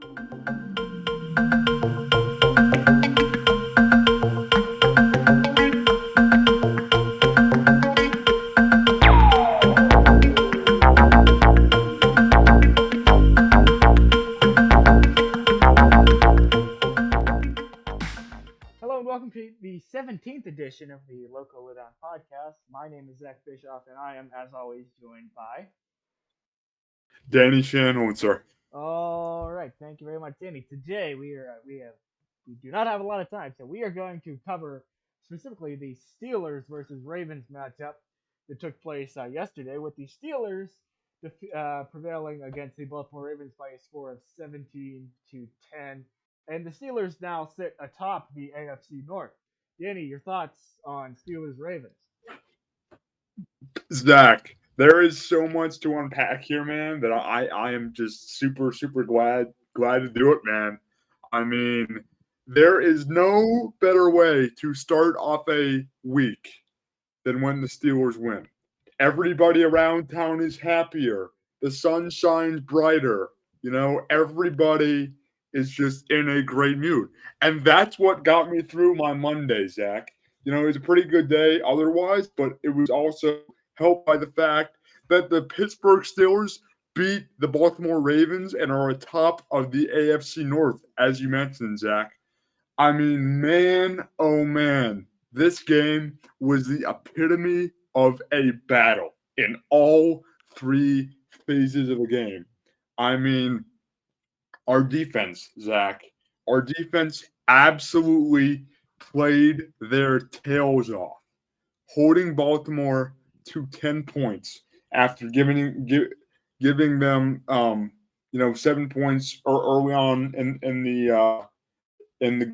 Hello and welcome to the 17th edition of the Local Lowdown podcast. My name is Zach Bischoff, and I am, as always, joined by. Danny Shanholzer. All right, thank you very much, Danny. Today we do not have a lot of time, so we are going to cover specifically the Steelers versus Ravens matchup that took place yesterday, with the Steelers prevailing against the Baltimore Ravens by a score of 17-10. And the Steelers now sit atop the AFC North. Danny, your thoughts on Steelers Ravens? Zach, there is so much to unpack here, man, that I am just super glad to do it, man. I mean, there is no better way to start off a week than when the Steelers win. Everybody around town is happier. The sun shines brighter. Everybody is just in a great mood. And that's what got me through my Monday, Zach. It was a pretty good day otherwise, but it was also helped by the fact that the Pittsburgh Steelers beat the Baltimore Ravens and are atop of the AFC North, as you mentioned, Zach. I mean, man, oh man, this game was the epitome of a battle in all three phases of the game. I mean, our defense absolutely played their tails off, holding Baltimore to 10 points after giving them 7 points early on in the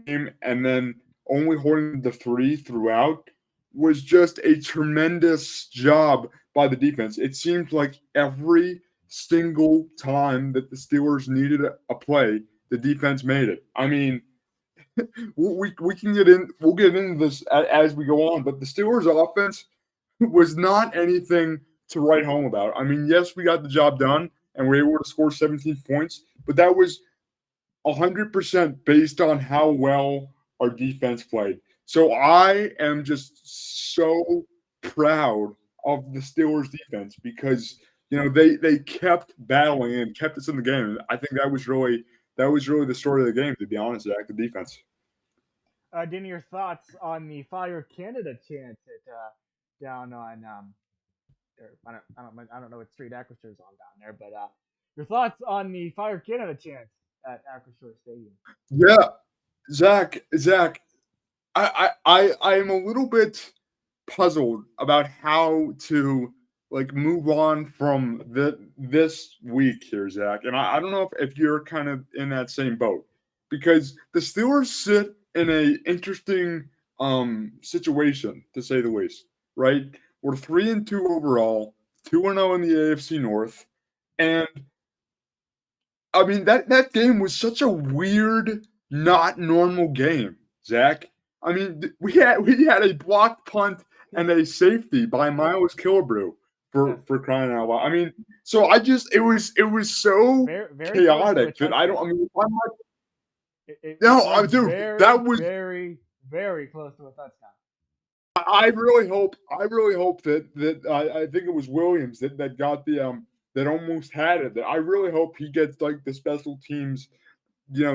game, and then only holding the 3 throughout was just a tremendous job by the defense. It seemed like every single time that the Steelers needed a play, the defense made it. I mean, we can get in. We'll get into this as we go on, but the Steelers' offense was not anything to write home about. I mean, yes, we got the job done and we were able to score 17 points, but that was 100% based on how well our defense played. So I am just so proud of the Steelers defense because they kept battling and kept us in the game. I think that was really the story of the game, to be honest, Zach, the defense. Danny, your thoughts on the Fire Canada chant down on I don't know what street Acrisure is on down there, but your thoughts on the Fire Canada chant at Acrisure Stadium? Yeah, Zach, I am a little bit puzzled about how to move on from this week here, Zach. And I don't know if you're kind of in that same boat because the Steelers sit in a interesting situation, to say the least. Right? We're 3-2 overall, 2-0 in the AFC North, and I mean that game was such a weird, not normal game, Zach. I mean, we had a blocked punt and a safety by Miles Killebrew for crying out loud. I mean, so it was so very chaotic that I don't. I mean, I'm like, dude, that was very close to a touchdown. I really hope that I think it was Williams that got the that almost had it. That I really hope he gets the special teams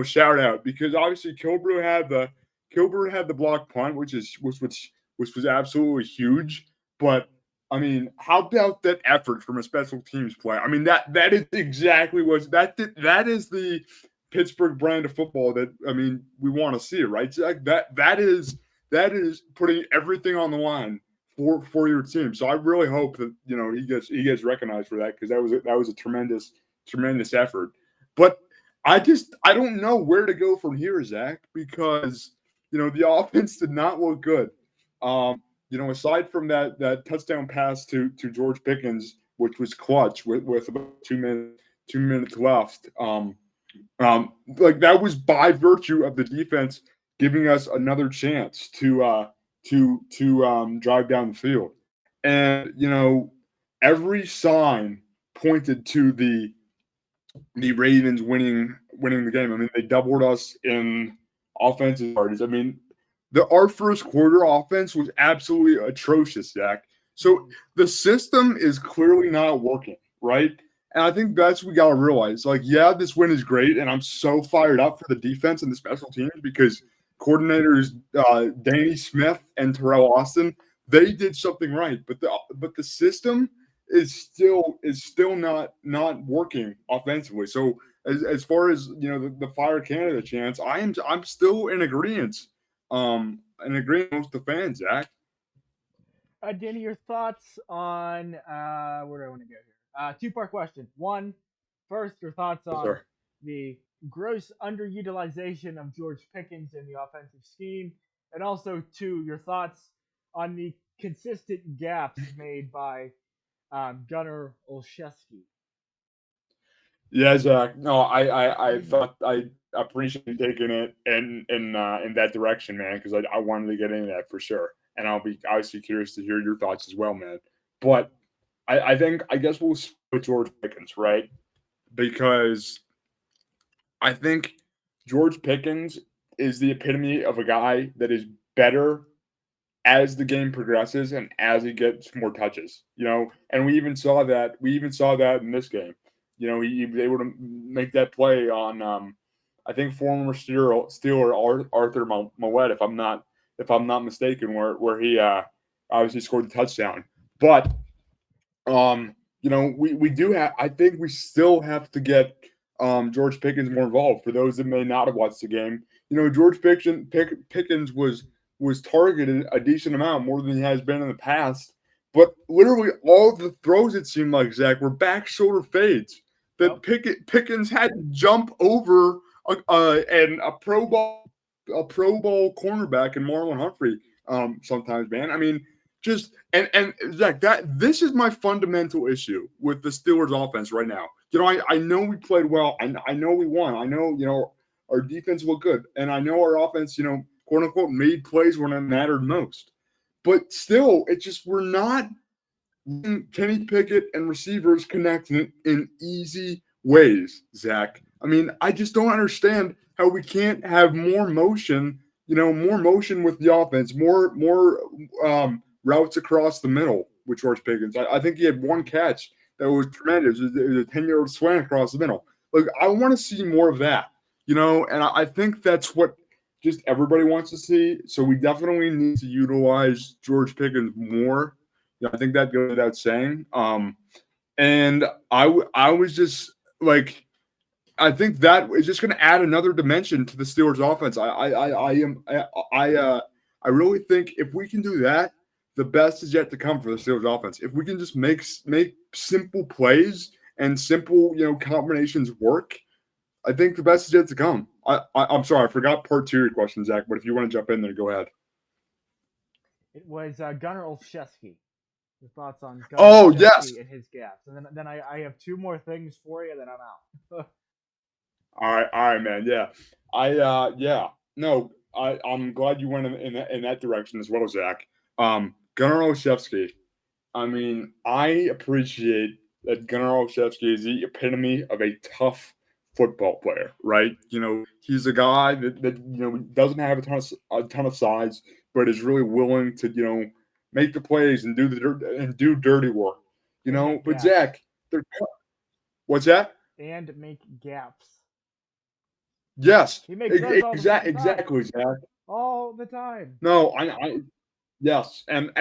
shout out because obviously Kilbrew had the block punt, which was absolutely huge. But I mean, how about that effort from a special teams play? I mean that is exactly that is the Pittsburgh brand of football that we want to see, right? That is putting everything on the line for your team. So I really hope that he gets recognized for that because that was a tremendous effort. But I don't know where to go from here, Zach, because the offense did not look good. Aside from that touchdown pass to George Pickens, which was clutch with about 2 minutes left. That was by virtue of the defense giving us another chance to drive down the field, and every sign pointed to the Ravens winning winning the game. I mean, they doubled us in offensive yards. I mean, our first quarter offense was absolutely atrocious, Zach. So Mhm. the system is clearly not working, right? And I think that's what we got to realize. Like, yeah, this win is great, and I'm so fired up for the defense and the special teams because coordinators Danny Smith and Terrell Austin, they did something right, but the system is still not working offensively. So as far as the fire Canada chance, I'm still in agreement with the fans, Zach. Danny, your thoughts on where do I want to go here? Two-part question. One, first, your thoughts Yes, on sir. the gross underutilization of George Pickens in the offensive scheme, and also two, your thoughts on the consistent gaps made by Gunnar Olszewski. Yeah, Zach. No, I thought I appreciate you taking it in that direction, man, because I wanted to get into that for sure, and I'll be obviously curious to hear your thoughts as well, man. But I think I guess we'll start with George Pickens, right? Because I think George Pickens is the epitome of a guy that is better as the game progresses and as he gets more touches, and we even saw that in this game. He was able to make that play on, I think former Steeler Arthur Moet, if I'm not mistaken, where he obviously scored the touchdown. But we do have. I think we still have to get George Pickens more involved. For those that may not have watched the game, George Pickens was targeted a decent amount more than he has been in the past. But literally all the throws, it seemed like, Zach, were back shoulder fades Yep. that Pickens had to jump over and a Pro Bowl cornerback in Marlon Humphrey. Sometimes, man. I mean, just and Zach, that this is my fundamental issue with the Steelers offense right now. I know we played well. I know we won. I know our defense looked good, and I know our offense, quote unquote, made plays when it mattered most. But still, it's just we're not Kenny Pickett and receivers connect in easy ways, Zach. I mean, I just don't understand how we can't have more motion with the offense, more routes across the middle with George Pickens. I think he had one catch that was tremendous. It was a 10-yard slant across the middle. Like, I want to see more of that, and I think that's what just everybody wants to see. So we definitely need to utilize George Pickens more. I think that goes without saying. And I was just like, I think that is just going to add another dimension to the Steelers' offense. I really think if we can do that, the best is yet to come for the Steelers' offense. If we can just make simple plays and simple combinations work, I think the best is yet to come. I'm sorry, I forgot part two of your question, Zach. But if you want to jump in there, go ahead. It was Gunnar Olszewski. Your thoughts on Gunnar Oh yes. Olszewski and his gaps, and then I have two more things for you, then I'm out. All right, man. Yeah, yeah. No, I'm glad you went in that direction as well, Zach. Gunnar Olszewski. I mean, I appreciate that Gunnar Olszewski is the epitome of a tough football player, right? He's a guy that doesn't have a ton of size, but is really willing to make the plays and do dirty work. And make But gaps. Zach, what's that? And make gaps. Yes, He makes those all the fucking time. exactly, Zach. All the time. No, yes, and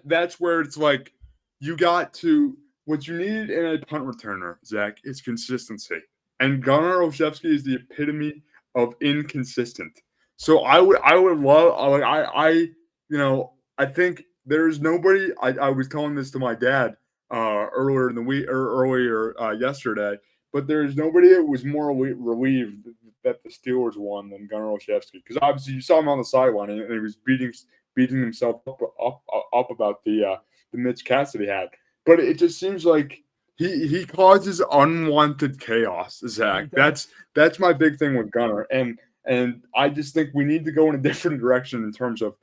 that's where it's like you got to what you need in a punt returner, Zach, is consistency. And Gunnar Olszewski is the epitome of inconsistent. So I would love I think there's nobody. I was telling this to my dad earlier in the week or earlier yesterday, but there's nobody that was more relieved that the Steelers won than Gunnar Olszewski because obviously you saw him on the sideline and he was beating himself up about the Mitch Cassidy had. But it just seems like he causes unwanted chaos, He Zach. does. That's my big thing with Gunner, and I just think we need to go in a different direction in terms of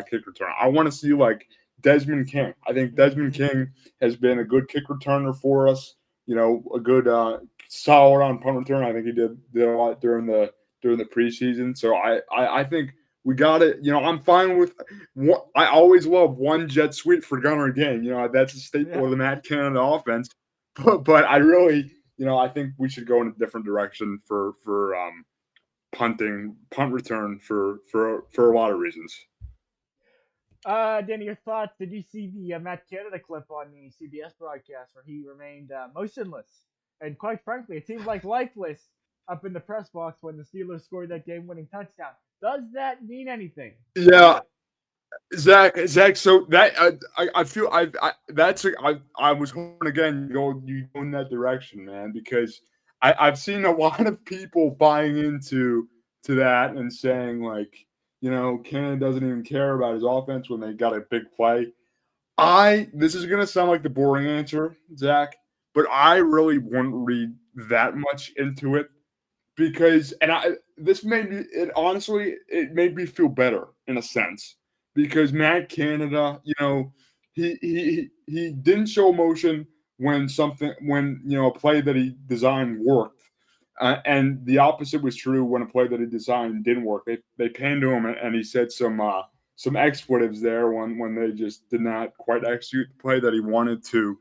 kick return. I want to see like Desmond King. I think Desmond Mm-hmm. King has been a good kick returner for us. A good solid on punt return. I think he did a lot during the preseason. So I think we got it. I'm fine with. I always love one jet sweep for Gunner game. That's a staple Yeah. of the Matt Canada offense. But I really, I think we should go in a different direction for punt return for a lot of reasons. Danny, your thoughts? Did you see the Matt Canada clip on the CBS broadcast where he remained motionless and, quite frankly, it seemed like lifeless up in the press box when the Steelers scored that game-winning touchdown? Does that mean anything to Yeah, you? Zach. So that I feel I was hoping again you go in that direction, man, because I've seen a lot of people buying into to that and saying like Canada doesn't even care about his offense when they got a big play. This is gonna sound like the boring answer, Zach, but I really wouldn't read that much into it because this made me it honestly it made me feel better in a sense because Matt Canada, he didn't show emotion when a play that he designed worked. And the opposite was true when a play that he designed didn't work. They panned to him and he said some expletives there when they just did not quite execute the play that he wanted to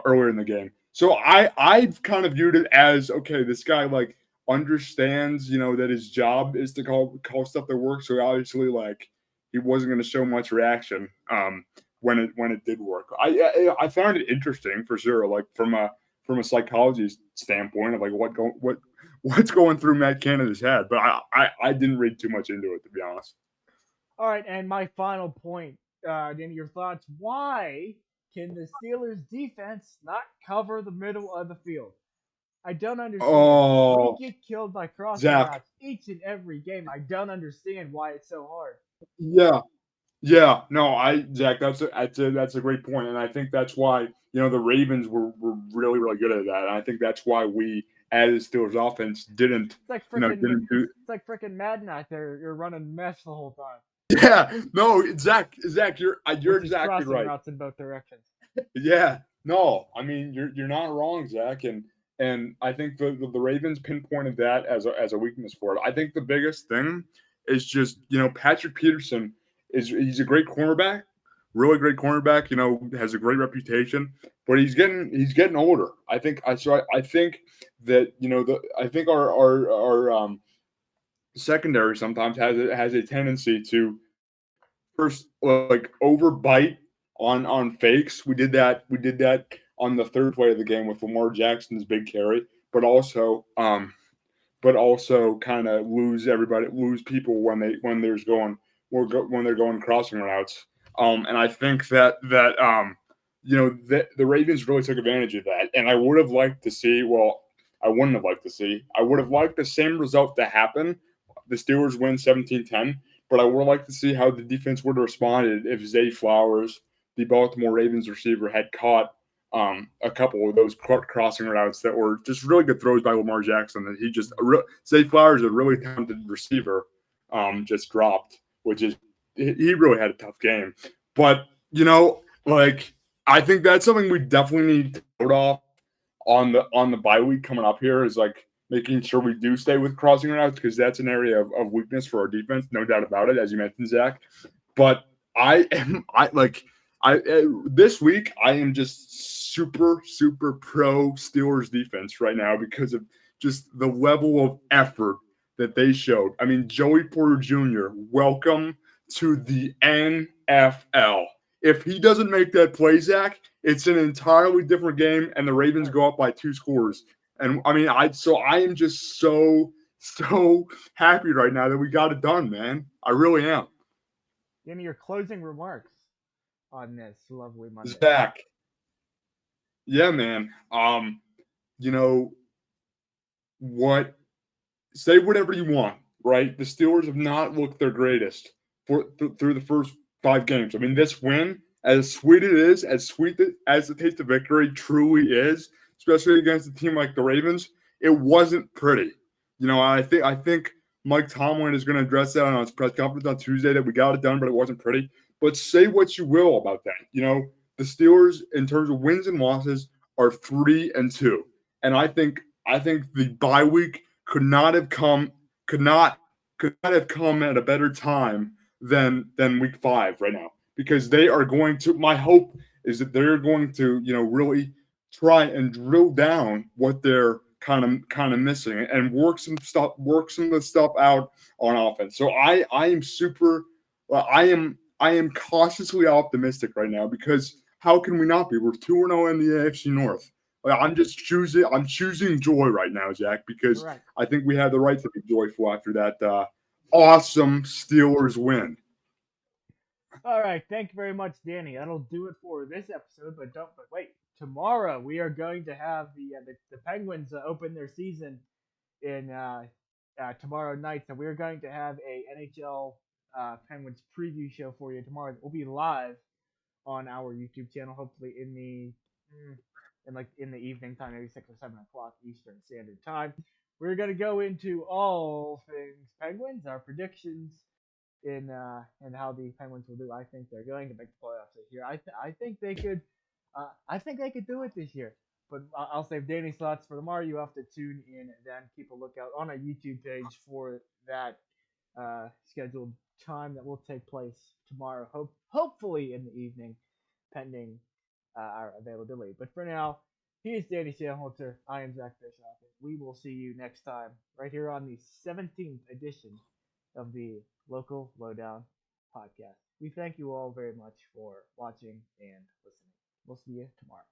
earlier in the game. So I've kind of viewed it as okay, this guy like understands, that his job is to call stuff that works. So obviously, like he wasn't going to show much reaction when it did work. I found it interesting for sure, like from a psychology standpoint of like what's going through Matt Canada's head. But I didn't read too much into it to be honest. All right, and my final point, Danny, your thoughts. Why can the Steelers defense not cover the middle of the field? I don't understand. We Oh, get killed by crossing Zach, routes each and every game. I don't understand why it's so hard. yeah, yeah, no, Zach, that's a great point, and I think that's why the Ravens were really really good at that, and I think that's why we as the Steelers offense didn't It's like didn't do. Madden out there. You're running mesh the whole time Yeah, no, Zach, you're with just exactly crossing right. routes in both directions. Yeah, no, I mean you're not wrong, Zach, and I think the Ravens pinpointed that as a weakness for it. I think the biggest thing is just Patrick Peterson he's a great cornerback, really great cornerback. Has a great reputation, but he's getting older. I think that I think our secondary sometimes has a tendency to first like overbite on fakes. We did that on the third play of the game with Lamar Jackson's big carry, but also kind of lose people when they're going crossing routes. And I think that the Ravens really took advantage of that. And I would have liked to see. Well, I wouldn't have liked to see. I would have liked the same result to happen. The Steelers win 17-10, but I would have liked to see how the defense would have responded if Zay Flowers, the Baltimore Ravens receiver, had caught a couple of those crossing routes that were just really good throws by Lamar Jackson. That Zay Flowers, a really talented receiver, just dropped, which is he really had a tough game. But like I think that's something we definitely need to note off on the bye week coming up here is like making sure we do stay with crossing routes because that's an area of weakness for our defense, no doubt about it, as you mentioned, Zach. But this week I am just super pro Steelers defense right now because of just the level of effort that they showed. I mean, Joey Porter Jr., welcome to the NFL. If he doesn't make that play, Zach, it's an entirely different game, and the Ravens Sure. go up by 2 scores. And I mean, I am just so happy right now that we got it done, man. I really am. Danny, your closing remarks on this lovely Monday. Zach, yeah, man. You know what? Say whatever you want, right? The Steelers have not looked their greatest through the first 5 games. I mean, this win, as sweet it is, as sweet as the taste of victory truly is, especially against a team like the Ravens, it wasn't pretty. I think Mike Tomlin is going to address that on his press conference on Tuesday that we got it done, but it wasn't pretty. But say what you will about that. The Steelers, in terms of wins and losses, are 3-2, and I think the bye week could not have come could not could not have come at a better time than week 5 right now, because they are going to, my hope is that they're going to, really try and drill down what they're kind of missing, and work some of the stuff out on offense. So I am super I am cautiously optimistic right now, because how can we not be? We're 2-0 in the AFC North. Like, I'm choosing joy right now, Zach, because Right. I think we have the right to be joyful after that awesome Steelers win. All right. Thank you very much, Danny. That'll do it for this episode. But wait. Tomorrow we are going to have the Penguins open their season in tomorrow night. So we're going to have a NHL Penguins preview show for you tomorrow. It will be live on our YouTube channel. Hopefully in the evening time, maybe 6 or 7 o'clock Eastern Standard Time. We're gonna go into all things Penguins, our predictions in how the Penguins will do. I think they're going to make the playoffs this year. I think they could. I think they could do it this year. But I'll save Danny's thoughts for tomorrow. You have to tune in, then keep a lookout on our YouTube page for that scheduled time that will take place tomorrow. Hopefully in the evening, pending our availability. But for now, he is Danny Sandholzer. I am Zach Bischoff. We will see you next time right here on the 17th edition of the Local Lowdown podcast. We thank you all very much for watching and listening. We'll see you tomorrow.